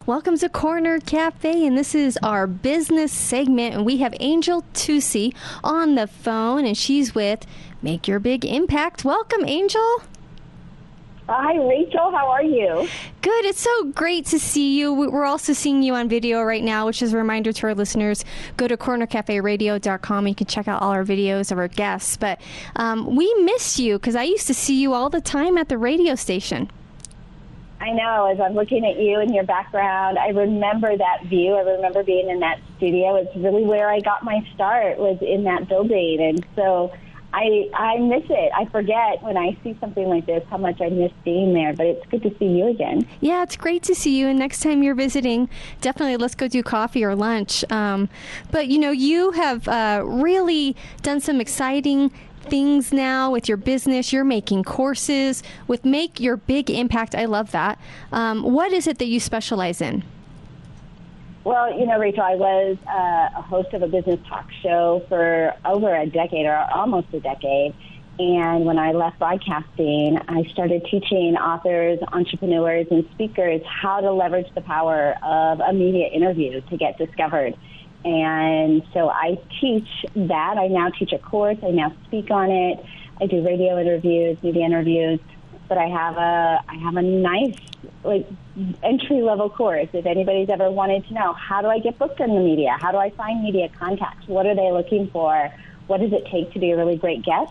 Welcome to Corner Cafe, and this is our business segment, and we have Angel Tuccy on the phone, and she's with Make Your Big Impact. Welcome, Angel. Hi, Rachel. How are you? Good. It's so great to see you. We're also seeing you on video right now, which is a reminder to our listeners. Go to cornercaferadio.com. You can check out all our videos of our guests. But we miss you because I used to see you all the time at the radio station. I know. As I'm looking at you and your background, I remember that view. I remember being in that studio. It's really where I got my start, was in that building. And so I miss it. I forget when I see something like this how much I miss being there, but it's good to see you again. Yeah, it's great to see you. And next time you're visiting, definitely let's go do coffee or lunch. But, you know, you have really done some exciting things now with your business. You're making courses with Make Your Big Impact. I love that. What is it that you specialize in? Well, you know, Rachel, I was a host of a business talk show for over a decade, or almost a decade. And when I left broadcasting, I started teaching authors, entrepreneurs, and speakers how to leverage the power of a media interview to get discovered. And so I teach that. I now teach a course. I now speak on it. I do radio interviews, media interviews. But I have a nice, entry-level course. If anybody's ever wanted to know, how do I get booked in the media? How do I find media contacts? What are they looking for? What does it take to be a really great guest?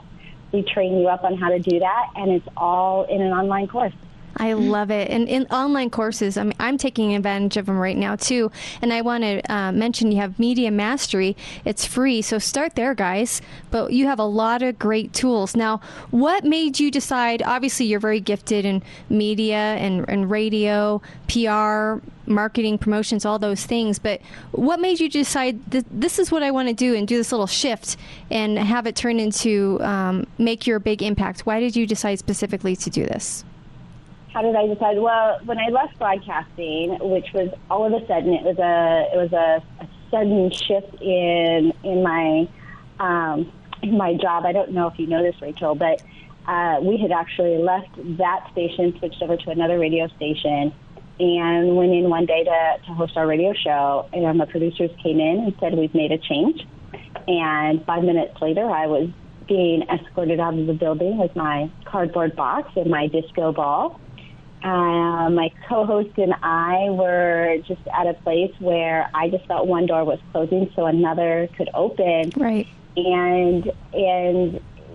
We train you up on how to do that, and it's all in an online course. I love it. And in online courses, I'm taking advantage of them right now, too. And I want to mention you have Media Mastery. It's free, so start there, guys. But you have a lot of great tools. Now, what made you decide, obviously you're very gifted in media and radio, PR, marketing, promotions, all those things. But what made you decide that this is what I want to do and do this little shift and have it turn into Make Your Big Impact? Why did you decide specifically to do this? How did I decide? Well, when I left broadcasting, which was all of a sudden, it was a sudden shift in my job. I don't know if you know this, Rachel, but we had actually left that station, switched over to another radio station, and went in one day to host our radio show. And the producers came in and said, "We've made a change." And 5 minutes later, I was being escorted out of the building with my cardboard box and my disco ball. My co-host and I were just at a place where I just felt one door was closing so another could open. Right. And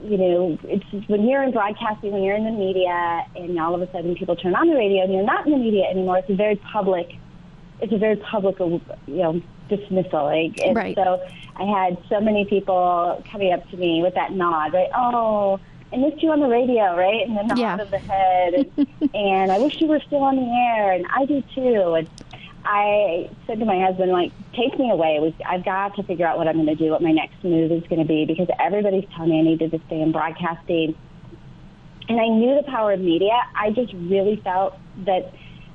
you know, it's when you're in broadcasting, when you're in the media, and all of a sudden people turn on the radio and you're not in the media anymore. It's a very public, dismissal. And right. So I had so many people coming up to me with that nod, right? "Oh, I missed you on the radio," right? And the nod of the head. And I wish you were still on the air, and I do too. And I said to my husband, take me away. I've got to figure out what I'm going to do, what my next move is going to be, because everybody's telling me I needed to stay in broadcasting. And I knew the power of media. I just really felt that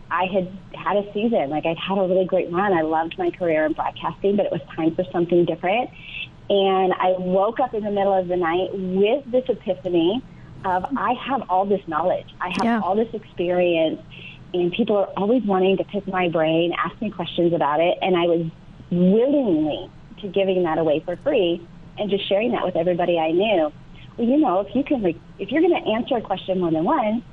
I had a season. I'd had a really great run. I loved my career in broadcasting, but it was time for something different. And I woke up in the middle of the night with this epiphany of, I have all this knowledge. I have all this experience, and people are always wanting to pick my brain, ask me questions about it, and I was willingly to giving that away for free and just sharing that with everybody I knew. Well, you know, if you're going to answer a question more than once,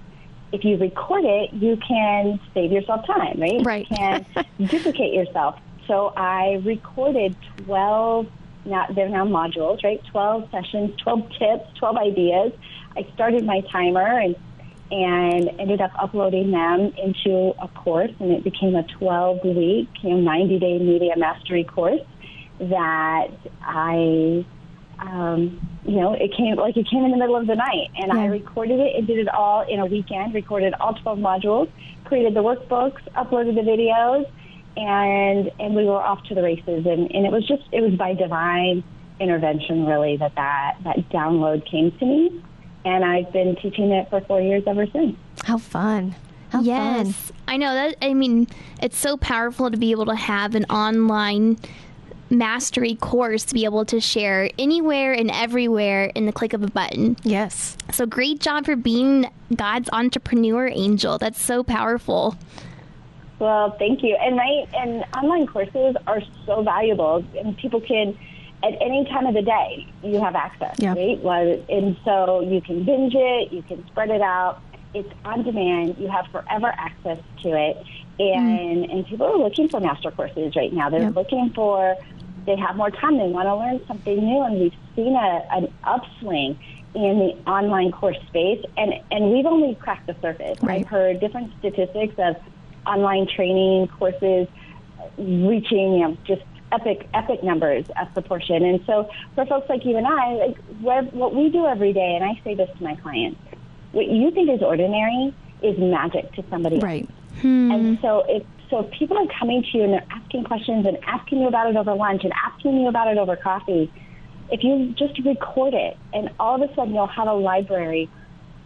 if you record it, you can save yourself time, right? Right. You can duplicate yourself. So I recorded 12. Now, they're now modules, right? 12 sessions, 12 tips, 12 ideas. I started my timer and ended up uploading them into a course, and it became a 12-week, 90-day media mastery course that it came in the middle of the night, and I recorded it and did it all in a weekend, recorded all 12 modules, created the workbooks, uploaded the videos, and we were off to the races. And it was by divine intervention, really, that download came to me. And I've been teaching it for 4 years ever since. How fun. Yes. Fun. I know that. I mean, it's so powerful to be able to have an online mastery course to be able to share anywhere and everywhere in the click of a button. Yes. So great job for being God's entrepreneur, Angel. That's so powerful. Well, thank you. And online courses are so valuable, and people can, at any time of the day, you have access, right? And so you can binge it, you can spread it out. It's on demand. You have forever access to it. And people are looking for master courses right now. They're looking for, they have more time. They want to learn something new. And we've seen an upswing in the online course space. And we've only cracked the surface. I've heard different statistics of online training courses reaching, just epic numbers of proportion. And so for folks like you and I, like what we do every day, and I say this to my clients, what you think is ordinary is magic to somebody else. And so if people are coming to you and they're asking questions and asking you about it over lunch and asking you about it over coffee, if you just record it, and all of a sudden you'll have a library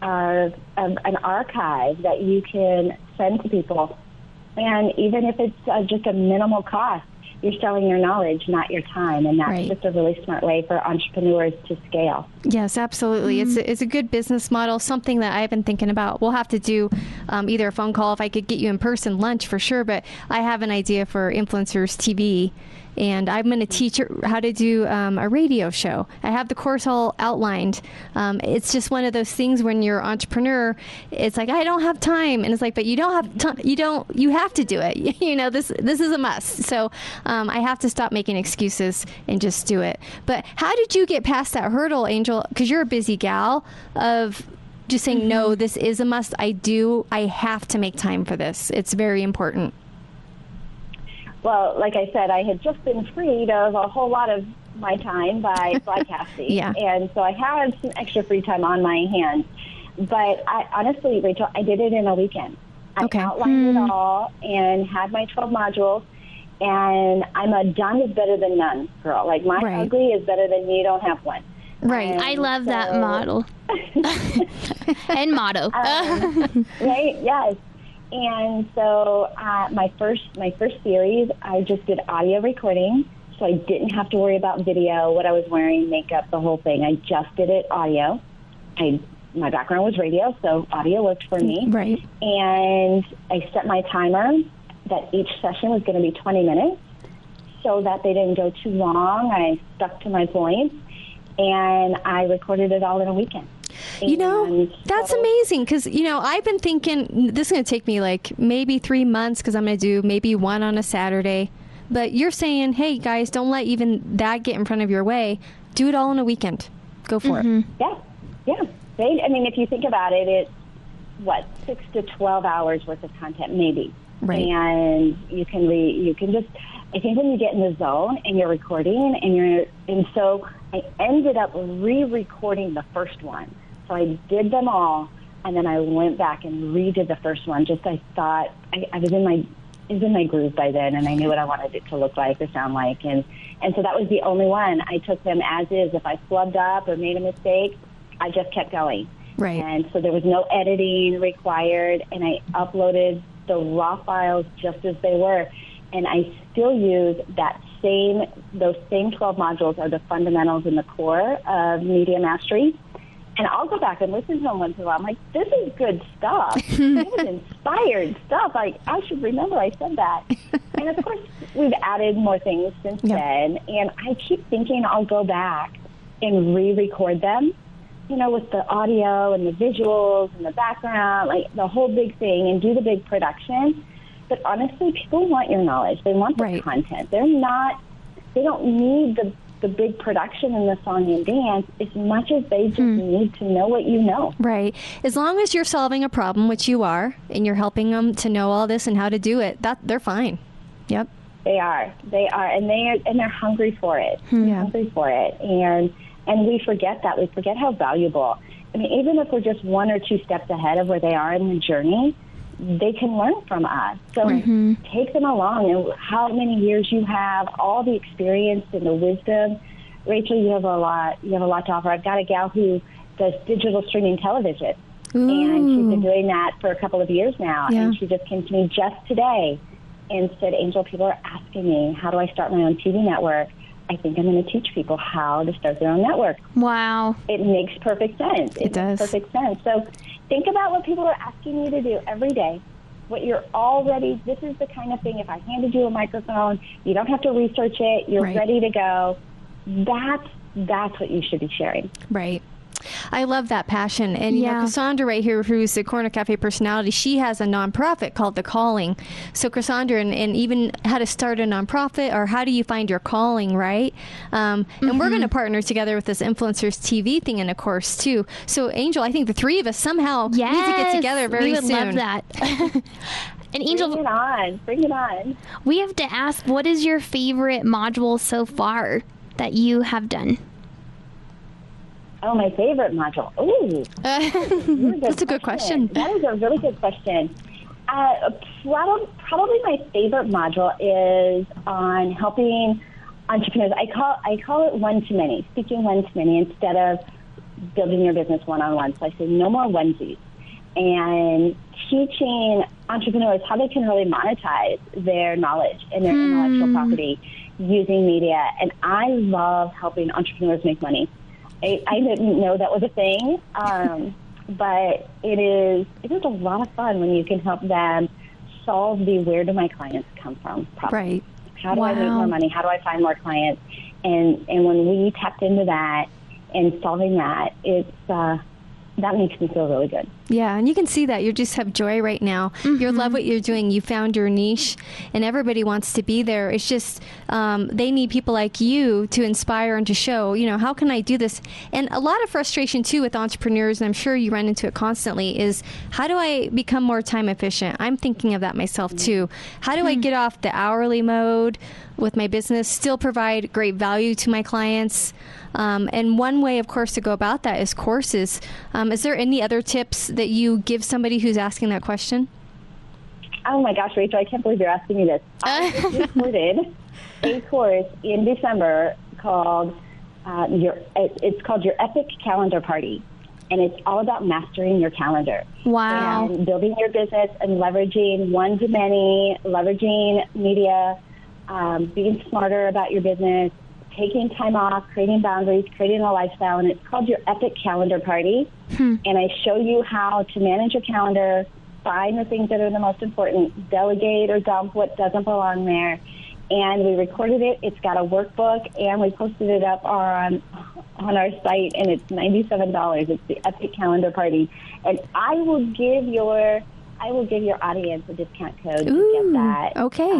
of an archive that you can send to people. And even if it's just a minimal cost, you're selling your knowledge, not your time. And that's just a really smart way for entrepreneurs to scale. Yes, absolutely. It's a good business model, something that I've been thinking about. We'll have to do either a phone call if I could get you in person, lunch for sure. But I have an idea for Influencers TV. And I'm going to teach her how to do a radio show. I have the course all outlined. It's just one of those things when you're an entrepreneur, it's like, I don't have time. And it's like, but you don't have time. You have to do it. This is a must. So I have to stop making excuses and just do it. But how did you get past that hurdle, Angel? Because you're a busy gal of just saying, no, this is a must. I have to make time for this. It's very important. Well, like I said, I had just been freed of a whole lot of my time by broadcasting. And so I had some extra free time on my hands. But honestly, Rachel, I did it in a weekend. I outlined it all and had my 12 modules. And I'm a done is better than none girl. Like my ugly is better than you don't have one. And I love that model. And motto. Right? Yes. And so my first series, I just did audio recording, so I didn't have to worry about video, what I was wearing, makeup, the whole thing. I just did it audio. My background was radio, so audio worked for me. And I set my timer that each session was going to be 20 minutes so that they didn't go too long. I stuck to my points, and I recorded it all in a weekend. That's amazing because, I've been thinking this is going to take me like maybe 3 months because I'm going to do maybe one on a Saturday. But you're saying, hey, guys, don't let even that get in front of your way. Do it all in a weekend. Go for it. Yeah. Right? I mean, if you think about it, it's, 6 to 12 hours worth of content, maybe. And you can just, I think when you get in the zone and you're recording and so I ended up re-recording the first one. So I did them all, and then I went back and redid the first one. Just I thought I was in my groove by then, and I knew what I wanted it to look like, to sound like, and so that was the only one. I took them as is. If I flubbed up or made a mistake, I just kept going. And so there was no editing required, and I uploaded the raw files just as they were, and I still use those same 12 modules are the fundamentals and the core of media mastery. And I'll go back and listen to them once in a while. I'm like, this is good stuff. This is inspired stuff. Like, I should remember I said that. And, of course, we've added more things since then. And I keep thinking I'll go back and re-record them, with the audio and the visuals and the background, like the whole big thing, and do the big production. But honestly, people want your knowledge. They want the content. They don't need the big production and the song and dance as much as they just need to know what you know. As long as you're solving a problem, which you are, and you're helping them to know all this and how to do it, they're fine. They are, and they're hungry for it. Hungry for it, and we forget that. We forget how valuable. I mean, even if we're just 1 or 2 steps ahead of where they are in the journey, they can learn from us. So take them along, and how many years you have, all the experience and the wisdom. Rachel, you have a lot to offer. I've got a gal who does digital streaming television, and she's been doing that for a couple of years now. And she just came to me just today and said, Angel, people are asking me, how do I start my own TV network? I think I'm going to teach people how to start their own network. Wow. It makes perfect sense. It does. Makes perfect sense. So think about what people are asking you to do every day. what you're already, this is the kind of thing, if I handed you a microphone, you don't have to research it, you're ready to go. That's what you should be sharing. Right. I love that passion. And, you know, Cassandra right here, who's the Corner Cafe personality, she has a nonprofit called The Calling. So, Cassandra, and even how to start a nonprofit, or how do you find your calling, right? And we're going to partner together with this Influencers TV thing in a course, too. So, Angel, I think the three of us somehow need to get together very soon. We would love that. And Angel, bring it on. We have to ask, what is your favorite module so far that you have done? Oh, my favorite module. Ooh. That's a good question. That is a really good question. Probably my favorite module is on helping entrepreneurs. I call it one-to-many, speaking one-to-many instead of building your business one-on-one. So I say no more onesies. And teaching entrepreneurs how they can really monetize their knowledge and their intellectual property using media. And I love helping entrepreneurs make money. I didn't know that was a thing, but it is a lot of fun when you can help them solve the where do my clients come from problem. Right. How do I make more money? How do I find more clients? And when we tapped into that and solving that, it's that makes me feel really good. Yeah, and you can see that. You just have joy right now. You love what you're doing. You found your niche, and everybody wants to be there. It's just they need people like you to inspire and to show, you know, how can I do this? And a lot of frustration, too, with entrepreneurs, and I'm sure you run into it constantly, is how do I become more time efficient? I'm thinking of that myself, too. How do I get off the hourly mode with my business, still provide great value to my clients? And one way, of course, to go about that is courses. Is there any other tips that you give somebody who's asking that question? Oh my gosh, Rachel, I can't believe you're asking me this. I just recorded a course in December called your Epic Calendar Party. And it's all about mastering your calendar. Wow. And building your business and leveraging one-to-many, leveraging media, being smarter about your business, taking time off, creating boundaries, creating a lifestyle, and it's called your Epic Calendar Party. And I show you how to manage your calendar, find the things that are the most important, delegate or dump what doesn't belong there. And we recorded it. It's got a workbook, and we posted it up on our site, and it's $97. It's the Epic Calendar Party, and I will give your audience a discount code to get that. Okay.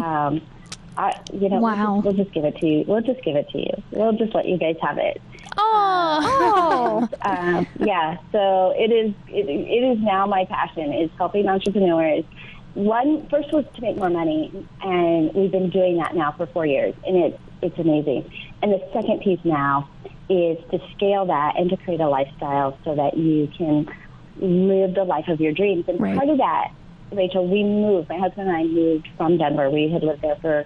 Wow. We'll just give it to you. We'll just give it to you. We'll just let you guys have it. Yeah. So it is now my passion is helping entrepreneurs. First was to make more money, and we've been doing that now for 4 years, and it's amazing. And the second piece now is to scale that and to create a lifestyle so that you can live the life of your dreams. And part of that, Rachel, my husband and I moved from Denver. We had lived there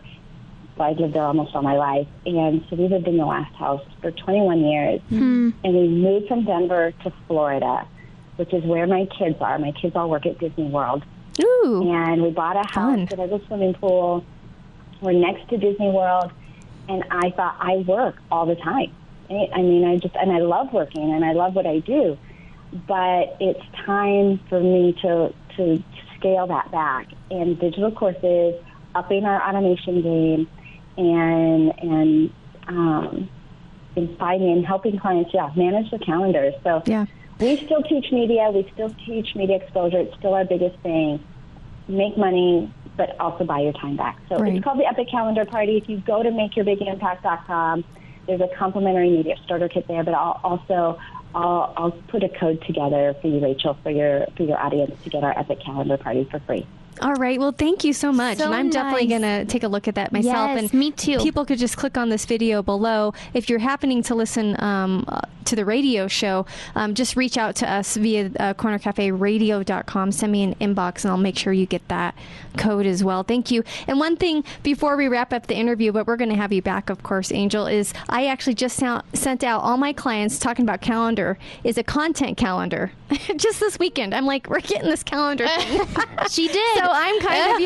I'd lived there almost all my life. And so we lived in the last house for 21 years. And we moved from Denver to Florida, which is where my kids are. My kids all work at Disney World. Ooh, and we bought a house that has a swimming pool. We're next to Disney World. And I thought, I work all the time. I mean, I love working, and I love what I do. But it's time for me to scale that back. And digital courses, upping our automation game, and finding, helping clients, manage the calendar. So we still teach media. We still teach media exposure. It's still our biggest thing. Make money, but also buy your time back. So it's called the Epic Calendar Party. If you go to makeyourbigimpact.com, there's a complimentary media starter kit there, but I'll put a code together for you, Rachel, for your audience to get our Epic Calendar Party for free. All right. Well, thank you so much. And I'm definitely going to take a look at that myself. Yes, and me too. People could just click on this video below. If you're happening to listen to the radio show, just reach out to us via cornercaferadio.com. Send me an inbox, and I'll make sure you get that code as well. Thank you. And one thing before we wrap up the interview, but we're going to have you back, of course, Angel, is I actually just sent out all my clients talking about calendar is a content calendar just this weekend. I'm like, we're getting this calendar thing. She did. I'm kind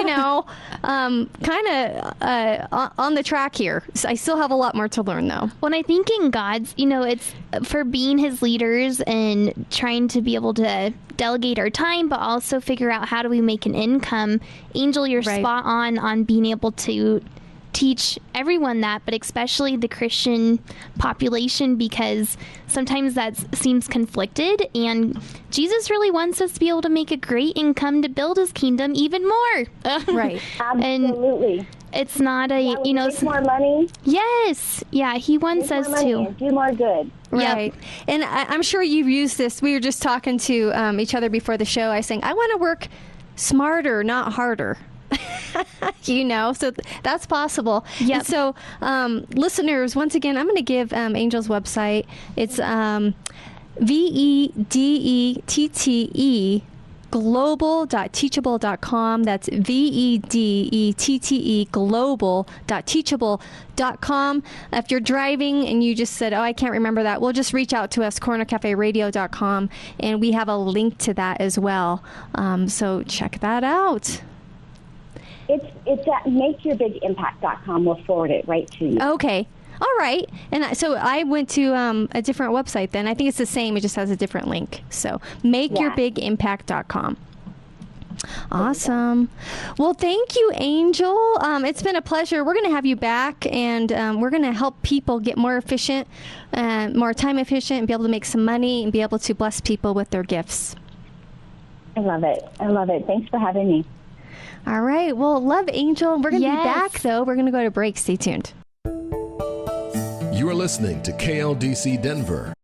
of, on the track here. So I still have a lot more to learn, though. When I think in God's, it's for being his leaders and trying to be able to delegate our time, but also figure out how do we make an income. Angel, you're spot on being able to teach everyone that, but especially the Christian population, because sometimes that seems conflicted, and Jesus really wants us to be able to make a great income to build his kingdom even more. Right. Absolutely. And it's not make more money. Yes. Yeah, he wants us to do more good. Right. Yep. And I'm sure you've used this. We were just talking to each other before the show. I was saying, I want to work smarter, not harder. So that's possible. Yep. And so, listeners, once again, I'm going to give Angel's website. It's VEDETTE global.teachable.com. That's VEDETTE global.teachable.com. If you're driving and you just said, I can't remember that, well, just reach out to us, cornercaferadio.com, and we have a link to that as well. So check that out. It's at makeyourbigImpact.com. We'll forward it right to you. Okay. All right. And so I went to a different website then. I think it's the same. It just has a different link. So makeyourbigImpact.com. Awesome. Well, thank you, Angel. It's been a pleasure. We're going to have you back, and we're going to help people get more efficient, more time efficient, and be able to make some money and be able to bless people with their gifts. I love it. Thanks for having me. All right. Well, love, Angel. We're going to be back, though. We're going to go to break. Stay tuned. You are listening to KLDC Denver,